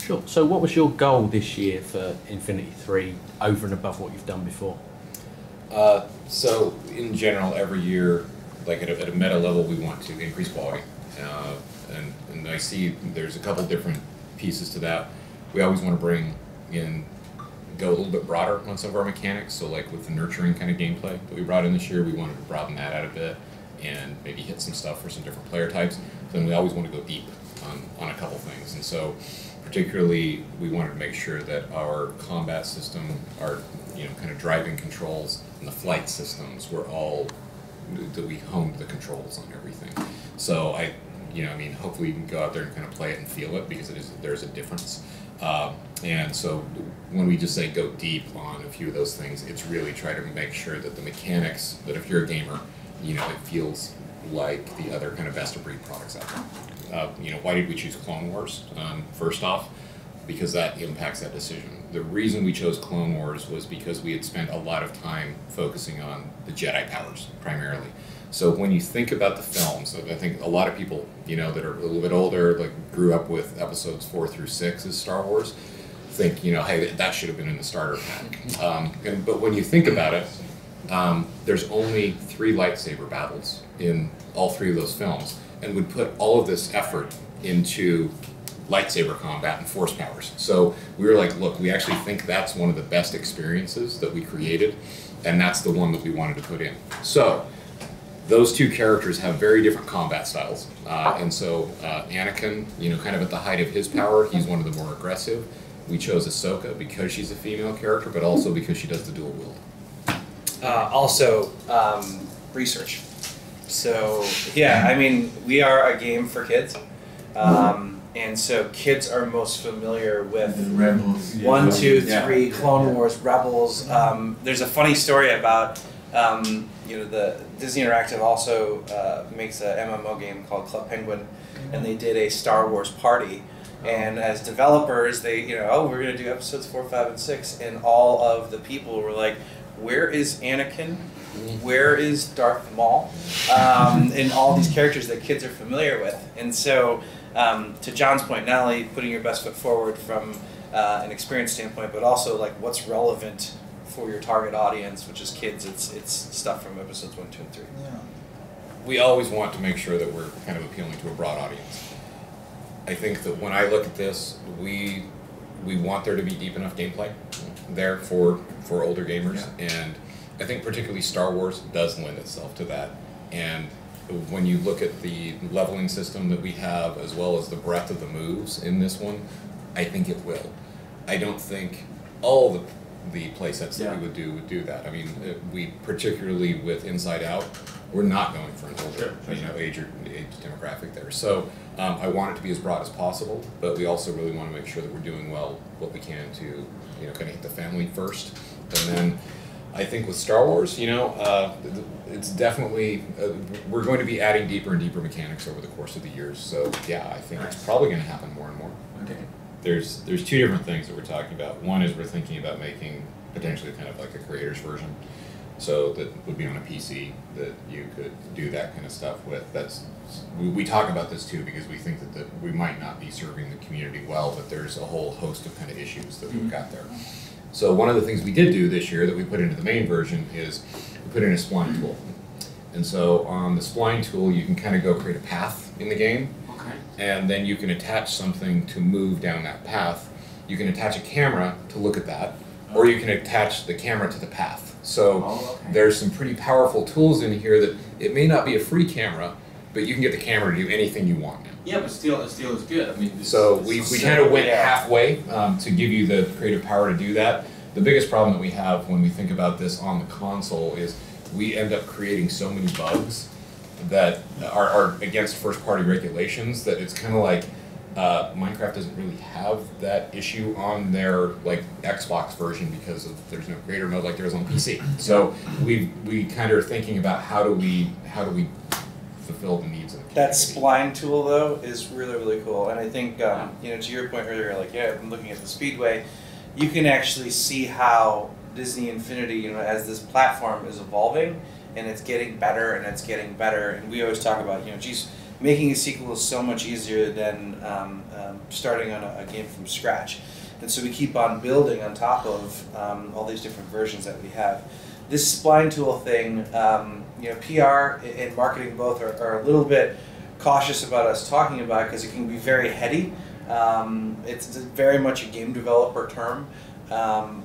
Sure. So what was your goal this year for Infinity 3 over and above what you've done before? So in general, every year, like at a meta level, we want to increase quality. And I see there's a couple different pieces to that. We always want to go a little bit broader on some of our mechanics. So like with the nurturing kind of gameplay that we brought in this year, we wanted to broaden that out a bit and maybe hit some stuff for some different player types. Then we always want to go deep on a couple things. And so particularly, we wanted to make sure that our combat system, our kind of driving controls, and the flight systems were all that we honed the controls on everything. So hopefully you can go out there and kind of play it and feel it because there's a difference. And so when we just say go deep on a few of those things, it's really try to make sure that the mechanics, that if you're a gamer, it feels like the other kind of best of breed products out there. Why did we choose Clone Wars? First off, because that impacts that decision. The reason we chose Clone Wars was because we had spent a lot of time focusing on the Jedi powers primarily. So when you think about the films, I think a lot of people, that are a little bit older, like grew up with episodes 4 through 6 as Star Wars, think, hey, that should have been in the starter pack. But when you think about it, there's only 3 lightsaber battles in all 3 of those films, and would put all of this effort into lightsaber combat and force powers. So we were like, look, we actually think that's one of the best experiences that we created, and that's the one that we wanted to put in. So those 2 characters have very different combat styles. And so Anakin, kind of at the height of his power, he's one of the more aggressive. We chose Ahsoka because she's a female character, but also because she does the dual wield. Research. So, yeah, I mean, we are a game for kids. And so kids are most familiar with Rebels, 1, 2, 3, Clone Wars, Rebels. There's a funny story about, the Disney Interactive also makes a MMO game called Club Penguin, and they did a Star Wars party. And as developers, they, we're going to do episodes 4, 5, and 6, and all of the people were like, where is Anakin? Where is Darth Maul? And all these characters that kids are familiar with. And so, to John's point, not only putting your best foot forward from an experience standpoint, but also like what's relevant for your target audience, which is kids. It's stuff from episodes 1, 2, and 3. Yeah. We always want to make sure that we're kind of appealing to a broad audience. I think that when I look at this, we want there to be deep enough gameplay there for older gamers, and I think particularly Star Wars does lend itself to that. And when you look at the leveling system that we have, as well as the breadth of the moves in this one, I think it will. I don't think all the play sets that we would do that. I mean, we particularly with Inside Out, we're not going for an older age demographic there. So I want it to be as broad as possible, but we also really want to make sure that we're doing what we can to kind of hit the family first, and then. I think with Star Wars, it's definitely, we're going to be adding deeper and deeper mechanics over the course of the years. So yeah, I think it's probably going to happen more and more. Okay. There's 2 different things that we're talking about. One is we're thinking about making potentially kind of like a creator's version. So that would be on a PC that you could do that kind of stuff with. We talk about this too because we think that we might not be serving the community well, but there's a whole host of kind of issues that we've got there. So one of the things we did do this year that we put into the main version is we put in a spline tool. And so on the spline tool, you can kind of go create a path in the game. Okay. And then you can attach something to move down that path. You can attach a camera to look at that, or you can attach the camera to the path. So there's some pretty powerful tools in here that it may not be a free camera, but you can get the camera to do anything you want now. Yeah, but still is good. I mean, so we kind of went halfway to give you the creative power to do that. The biggest problem that we have when we think about this on the console is we end up creating so many bugs that are against first-party regulations that it's kind of like Minecraft doesn't really have that issue on their Xbox version because there's no creator mode like there is on PC. So we kind of are thinking about how do we fulfill the needs of the community. That spline tool though is really, really cool, and I think to your point earlier, I'm looking at the Speedway, you can actually see how Disney Infinity, as this platform is evolving, and it's getting better and it's getting better. And we always talk about, making a sequel is so much easier than starting on a game from scratch. And so we keep on building on top of all these different versions that we have. This spline tool thing, PR and marketing both are a little bit cautious about us talking about because it can be very heady. It's very much a game developer term,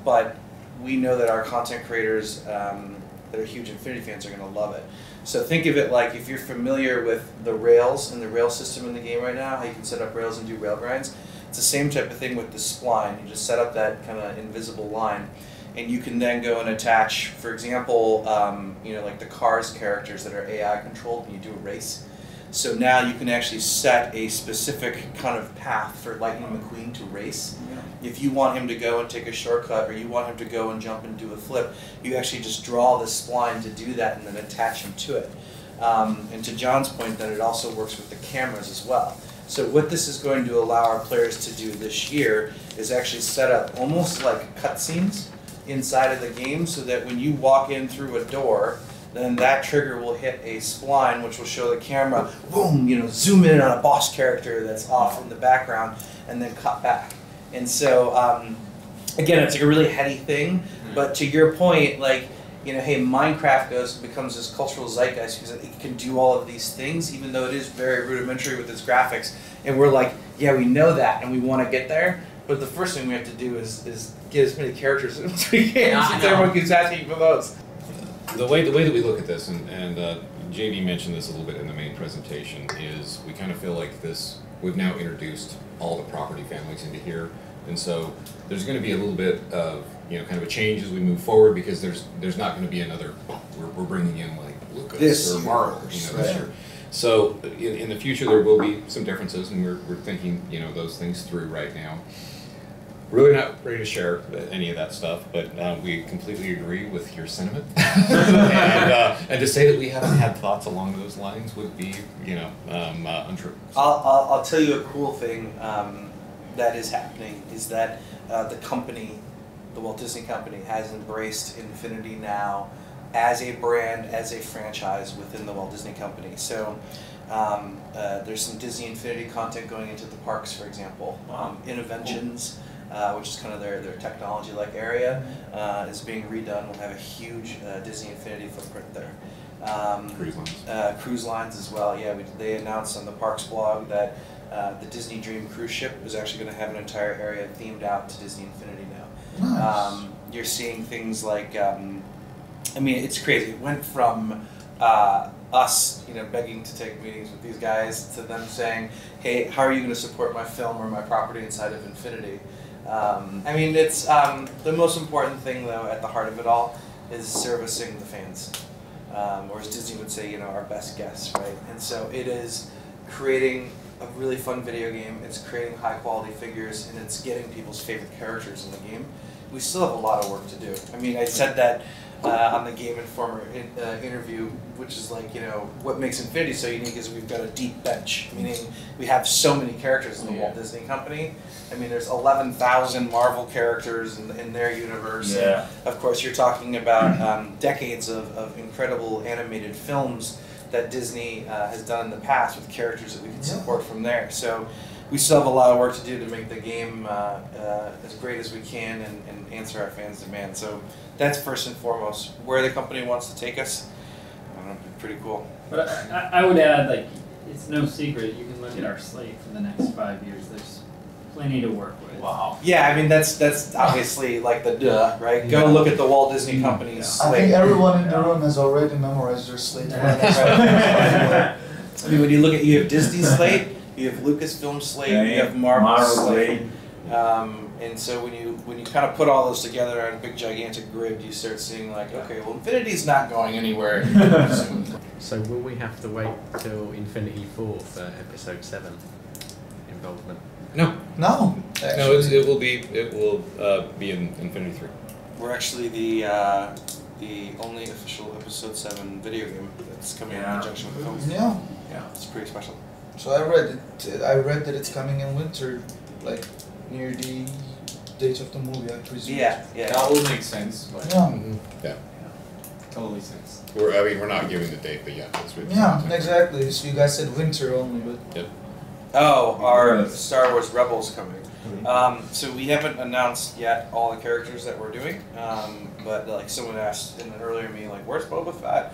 but we know that our content creators that are huge Infinity fans are going to love it. So think of it like if you're familiar with the rails and the rail system in the game right now, how you can set up rails and do rail grinds. It's the same type of thing with the spline. You just set up that kind of invisible line, and you can then go and attach, for example, like the Cars characters that are AI controlled when you do a race. So now you can actually set a specific kind of path for Lightning McQueen to race. Yeah. If you want him to go and take a shortcut, or you want him to go and jump and do a flip, you actually just draw the spline to do that and then attach him to it. And to John's point, that it also works with the cameras as well. So what this is going to allow our players to do this year is actually set up almost like cutscenes inside of the game, so that when you walk in through a door, then that trigger will hit a spline, which will show the camera, boom, zoom in on a boss character that's off in the background, and then cut back. And so, again, it's like a really heady thing, but to your point, like, hey, Minecraft becomes this cultural zeitgeist because it can do all of these things, even though it is very rudimentary with its graphics. And we're like, yeah, we know that, and we want to get there. But the first thing we have to do is get as many characters as we can, since everyone keeps asking for those. The way that we look at this, and JV mentioned this a little bit in the main presentation, is we kind of feel like we've now introduced all the property families into here, and so there's going to be a little bit of kind of a change as we move forward, because there's not going to be another we're bringing in like Lucas or Marvel this year. So in the future there will be some differences, and we're thinking those things through right now. Really not ready to share any of that stuff, but we completely agree with your sentiment. and to say that we haven't had thoughts along those lines would be, untrue. I'll tell you a cool thing that is happening is that the company, the Walt Disney Company, has embraced Infinity now as a brand, as a franchise within the Walt Disney Company. So there's some Disney Infinity content going into the parks, for example. Interventions. Which is kind of their technology-like area, is being redone. We'll have a huge Disney Infinity footprint there. Cruise lines. Cruise lines as well, yeah. They announced on the Parks blog that the Disney Dream cruise ship is actually going to have an entire area themed out to Disney Infinity now. Nice. You're seeing things like, it's crazy. It went from us, begging to take meetings with these guys to them saying, hey, how are you going to support my film or my property inside of Infinity? It's the most important thing, though, at the heart of it all is servicing the fans, or as Disney would say, our best guests, right? And so it is creating a really fun video game. It's creating high-quality figures, and it's getting people's favorite characters in the game. We still have a lot of work to do. I said that on the Game Informer interview, which is like, what makes Infinity so unique is we've got a deep bench, meaning we have so many characters in the Walt Disney Company. There's 11,000 Marvel characters in their universe. Yeah. And of course, you're talking about decades of incredible animated films that Disney has done in the past with characters that we can support from there. So we still have a lot of work to do to make the game as great as we can and answer our fans' demand. So that's first and foremost. Where the company wants to take us, pretty cool. But I would add, it's no secret, you can look at our slate for the next 5 years. There's plenty to work with. Wow. Yeah, that's obviously like the duh, right? Go look at the Walt Disney Company's slate. I think everyone in the room has already memorized their slate. When you look at, you have Disney slate, you have Lucasfilm slate, you have Marvel slate. And so when you kind of put all those together on a big gigantic grid, you start seeing okay, well, Infinity's not going anywhere soon. So will we have to wait till Infinity 4 for episode 7 involvement? No. No. No, it will be in Infinity 3. We're actually the only official episode 7 video game that's coming in conjunction with the film. Yeah. Yeah, it's pretty special. So I read it. I read that it's coming in winter, near the date of the movie, I presume. Yeah. That will make sense. Yeah. Yeah. totally sense. We're not giving the date, but yeah, that's what. Yeah, exactly. So you guys said winter only, but Oh, our Star Wars Rebels coming. So we haven't announced yet all the characters that we're doing, but like someone asked in an earlier meeting, like, where's Boba Fett?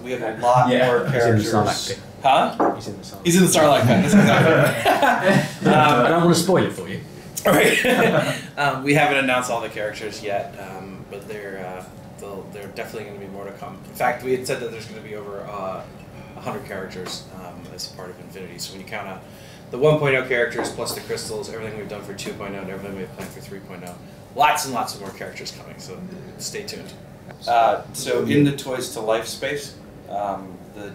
We have a lot more He's in the characters. Sarlacc pit. Huh? He's in the Sarlacc. He's in the Sarlacc pit. That's exactly right. I don't want to spoil it for you. Right. We haven't announced all the characters yet, but they're definitely going to be more to come. In fact, we had said that there's going to be over 100 characters as part of Infinity. So when you count out the 1.0 characters plus the crystals, everything we've done for 2.0 and everything we have planned for 3.0, lots and lots of more characters coming. So stay tuned. So in the Toys to Life space, the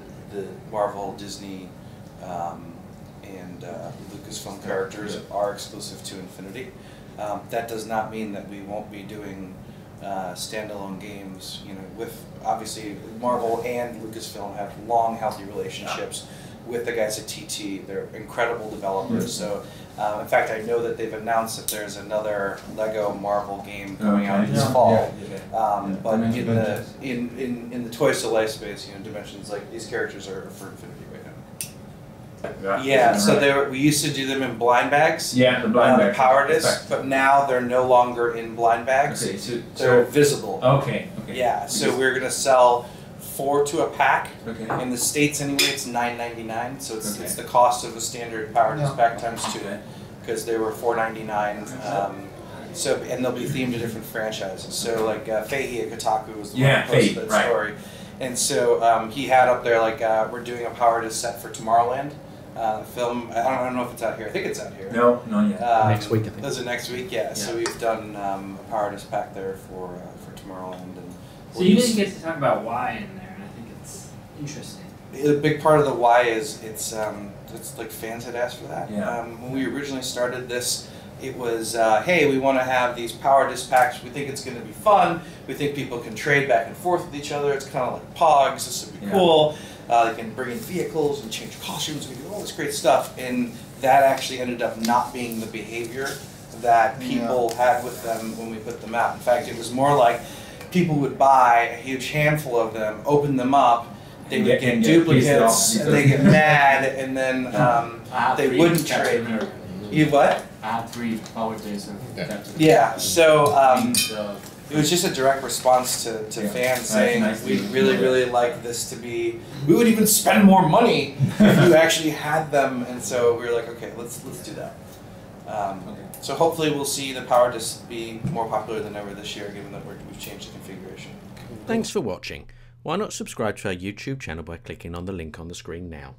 Marvel, Disney, and Lucasfilm characters are exclusive to Infinity. That does not mean that we won't be doing standalone games. You know, with obviously Marvel and Lucasfilm have long, healthy relationships with the guys at TT. They're incredible developers. So, in fact, I know that they've announced that there's another Lego Marvel game coming out this fall. But in the Toys to Life space, you know, Dimensions, like these characters are for Infinity right now. Yeah, so we used to do them in blind bags. Yeah, the blind bags. Power disc, but now they're no longer in blind bags. Okay, so They're visible. Okay. Yeah, so we're gonna sell 4 to a pack. Okay. In the States anyway, it's $9.99, so it's Okay. it's the cost of a standard power disc pack times 2, Okay. because they were $4.99. So and they'll be themed to different franchises. So like Fahey at Kotaku was the one who posted that story, and so he had up there like we're doing a power disc set for Tomorrowland. Film, I don't know if it's out here. I think it's out here. No, not yet. Next week, I think. Is it next week? Yeah. So we've done a power disc pack there for Tomorrowland, and So you didn't get to talk about why in there, and I think it's interesting. a big part of the why is it's like fans had asked for that. Yeah. When we originally started this, it was hey, we want to have these power disc packs. We think it's going to be fun. We think people can trade back and forth with each other. It's kind of like Pogs. This would be cool. They can bring in vehicles and change costumes. We do all this great stuff, and that actually ended up not being the behavior that people had with them when we put them out. In fact, it was more like people would buy a huge handful of them, open them up, they would get duplicates, and they get mad, and then they wouldn't trade. You what? I have 3 power days of Yeah, so it was just a direct response to fans saying, we'd really like this to be, we would even spend more money if you actually had them, and so we were like, okay, let's do that. So hopefully we'll see the power disc be more popular than ever this year, given that we've changed the configuration. Thanks for watching. Why not subscribe to our YouTube channel by clicking on the link on the screen now.